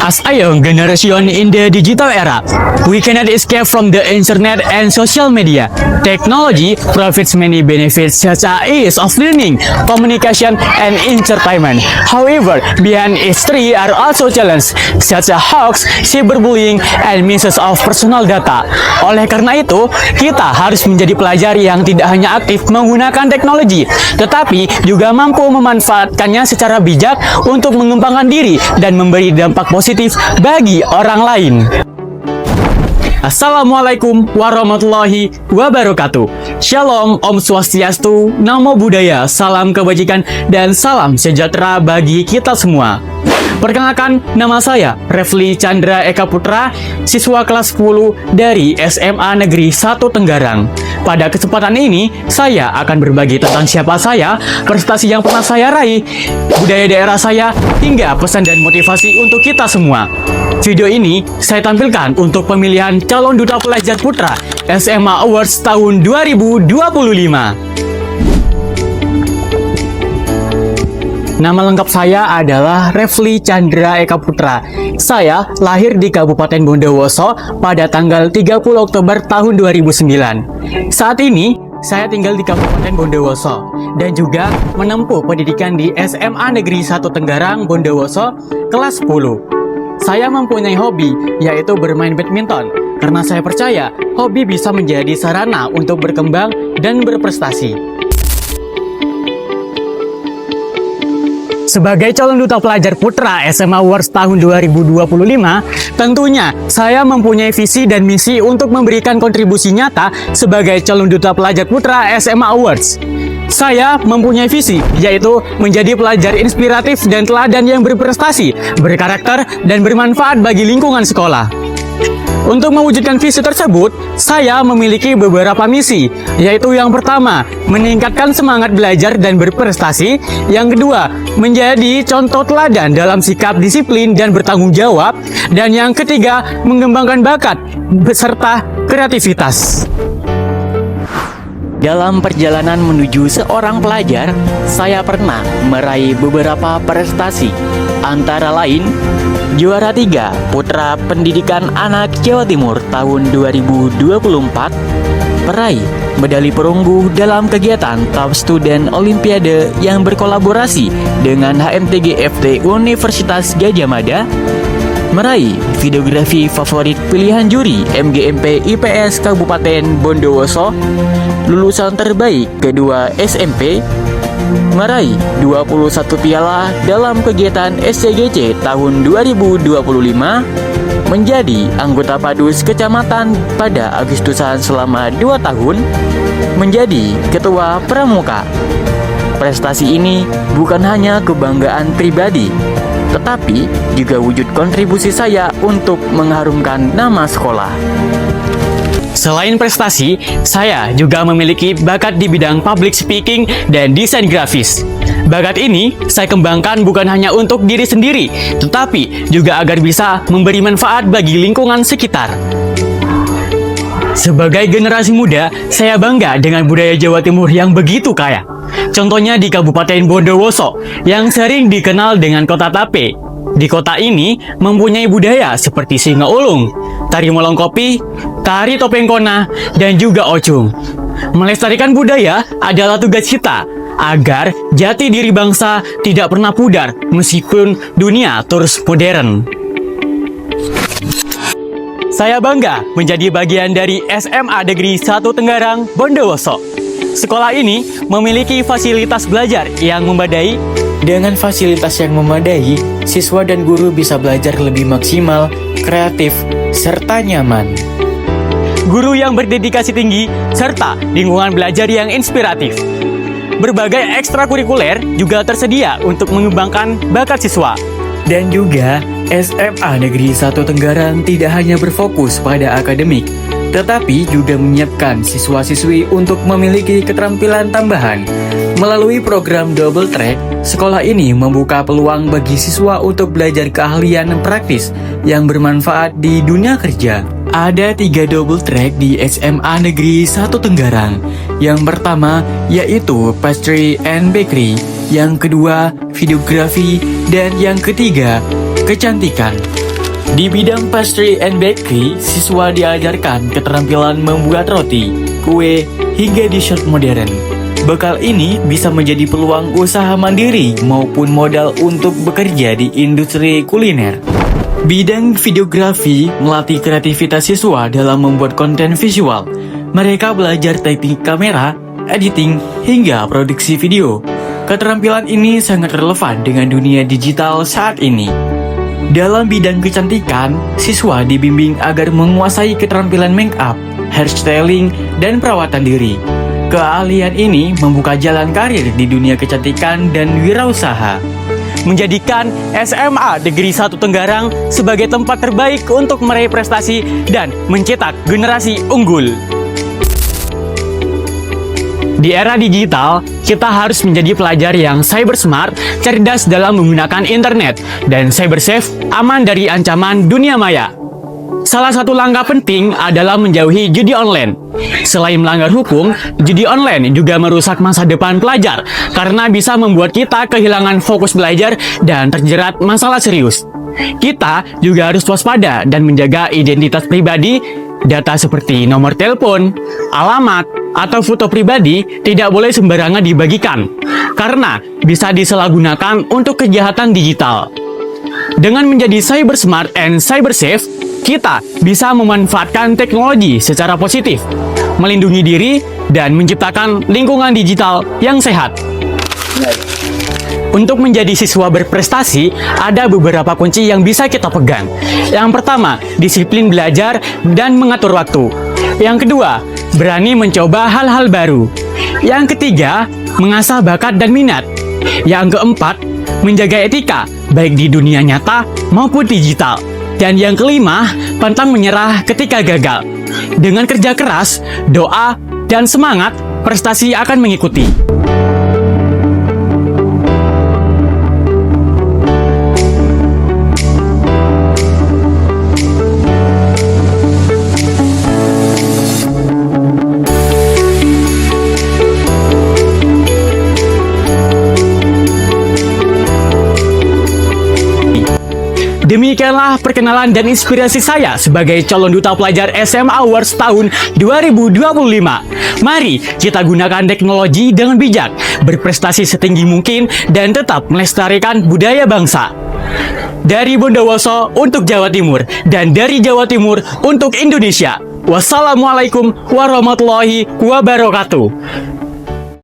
As a young generation in the digital era, we cannot escape from the internet and social media. Technology provides many benefits such as ease of learning, communication, and entertainment. However, behind its three are also challenges such as hoax, cyberbullying, and misuse of personal data. Oleh karena itu, kita harus menjadi pelajar yang tidak hanya aktif menggunakan teknologi, tetapi juga mampu memanfaatkannya secara bijak untuk mengembangkan diri dan memberi dampak positif bagi orang lain. Assalamualaikum warahmatullahi wabarakatuh. Shalom, Om Swastiastu, Namo Buddhaya, salam kebajikan dan salam sejahtera bagi kita semua. Perkenalkan, nama saya Refli Chandra Eka Putra, siswa kelas 10 dari SMA Negeri 1 Tenggarang. Pada kesempatan ini, saya akan berbagi tentang siapa saya, prestasi yang pernah saya raih, budaya daerah saya, hingga pesan dan motivasi untuk kita semua. Video ini saya tampilkan untuk pemilihan calon duta pelajar putra SMA Awards tahun 2025. Nama lengkap saya adalah Refli Chandra Eka Putra. Saya lahir di Kabupaten Bondowoso pada tanggal 30 Oktober tahun 2009. Saat ini, saya tinggal di Kabupaten Bondowoso dan juga menempuh pendidikan di SMA Negeri 1 Tenggarang Bondowoso kelas 10. Saya mempunyai hobi, yaitu bermain badminton, karena saya percaya hobi bisa menjadi sarana untuk berkembang dan berprestasi. Sebagai calon duta pelajar putra SMA Awards tahun 2025, tentunya saya mempunyai visi dan misi untuk memberikan kontribusi nyata sebagai calon duta pelajar putra SMA Awards. Saya mempunyai visi, yaitu menjadi pelajar inspiratif dan teladan yang berprestasi, berkarakter, dan bermanfaat bagi lingkungan sekolah. Untuk mewujudkan visi tersebut, saya memiliki beberapa misi, yaitu yang pertama, meningkatkan semangat belajar dan berprestasi. Yang kedua, menjadi contoh teladan dalam sikap disiplin dan bertanggung jawab. Dan yang ketiga, mengembangkan bakat beserta kreativitas. Dalam perjalanan menuju seorang pelajar, saya pernah meraih beberapa prestasi, antara lain juara 3 Putra Pendidikan Anak Jawa Timur tahun 2024, peraih medali perunggu dalam kegiatan Top Student Olimpiade yang berkolaborasi dengan HMTG FT Universitas Gadjah Mada, meraih videografi favorit pilihan juri MGMP IPS Kabupaten Bondowoso, lulusan terbaik kedua SMP, meraih 21 piala dalam kegiatan SCGC tahun 2025, menjadi anggota Padus Kecamatan pada Agustusan selama 2 tahun, menjadi ketua pramuka. Prestasi ini bukan hanya kebanggaan pribadi, tetapi juga wujud kontribusi saya untuk mengharumkan nama sekolah. Selain prestasi, saya juga memiliki bakat di bidang public speaking dan desain grafis. Bakat ini saya kembangkan bukan hanya untuk diri sendiri, tetapi juga agar bisa memberi manfaat bagi lingkungan sekitar. Sebagai generasi muda, saya bangga dengan budaya Jawa Timur yang begitu kaya. Contohnya di Kabupaten Bondowoso, yang sering dikenal dengan Kota Tape. Di kota ini mempunyai budaya seperti Singa Ulung, tari molong kopi, tari topeng kona, dan juga ocung. Melestarikan budaya adalah tugas kita, agar jati diri bangsa tidak pernah pudar meskipun dunia terus modern. Saya bangga menjadi bagian dari SMA Negeri 1 Tenggarang Bondowoso. Sekolah ini memiliki fasilitas belajar yang memadai. Dengan fasilitas yang memadai, siswa dan guru bisa belajar lebih maksimal, kreatif, serta nyaman. Guru yang berdedikasi tinggi, serta lingkungan belajar yang inspiratif. Berbagai ekstrakurikuler juga tersedia untuk mengembangkan bakat siswa. Dan juga, SMA Negeri 1 Tenggarang tidak hanya berfokus pada akademik, tetapi juga menyiapkan siswa-siswi untuk memiliki keterampilan tambahan. Melalui program Double Track, sekolah ini membuka peluang bagi siswa untuk belajar keahlian praktis yang bermanfaat di dunia kerja. Ada 3 double track di SMA Negeri 1 Tenggarang. Yang pertama yaitu Pastry and Bakery, yang kedua videografi, dan yang ketiga kecantikan. Di bidang pastry and bakery, siswa diajarkan keterampilan membuat roti, kue, hingga dessert modern. Bekal ini bisa menjadi peluang usaha mandiri maupun modal untuk bekerja di industri kuliner. Bidang videografi melatih kreativitas siswa dalam membuat konten visual. Mereka belajar teknik kamera, editing, hingga produksi video. Keterampilan ini sangat relevan dengan dunia digital saat ini. Dalam bidang kecantikan, siswa dibimbing agar menguasai keterampilan make up, hairstyling, dan perawatan diri. Keahlian ini membuka jalan karir di dunia kecantikan dan wirausaha, menjadikan SMA Negeri 1 Tenggarang sebagai tempat terbaik untuk meraih prestasi dan mencetak generasi unggul. Di era digital, kita harus menjadi pelajar yang cyber smart, cerdas dalam menggunakan internet, dan cyber safe, aman dari ancaman dunia maya. Salah satu langkah penting adalah menjauhi judi online. Selain melanggar hukum, judi online juga merusak masa depan pelajar karena bisa membuat kita kehilangan fokus belajar dan terjerat masalah serius. Kita juga harus waspada dan menjaga identitas pribadi. Data seperti nomor telepon, alamat, atau foto pribadi tidak boleh sembarangan dibagikan karena bisa disalahgunakan untuk kejahatan digital. Dengan menjadi cyber smart and cyber safe, kita bisa memanfaatkan teknologi secara positif, melindungi diri, dan menciptakan lingkungan digital yang sehat. Untuk menjadi siswa berprestasi, ada beberapa kunci yang bisa kita pegang. Yang pertama, disiplin belajar dan mengatur waktu. Yang kedua, berani mencoba hal-hal baru. Yang ketiga, mengasah bakat dan minat. Yang keempat, menjaga etika, baik di dunia nyata maupun digital. Dan yang kelima, pantang menyerah ketika gagal. Dengan kerja keras, doa, dan semangat, prestasi akan mengikuti. Demikianlah perkenalan dan inspirasi saya sebagai calon duta pelajar SMA Awards tahun 2025. Mari kita gunakan teknologi dengan bijak, berprestasi setinggi mungkin, dan tetap melestarikan budaya bangsa. Dari Bondowoso untuk Jawa Timur, dan dari Jawa Timur untuk Indonesia. Wassalamualaikum warahmatullahi wabarakatuh.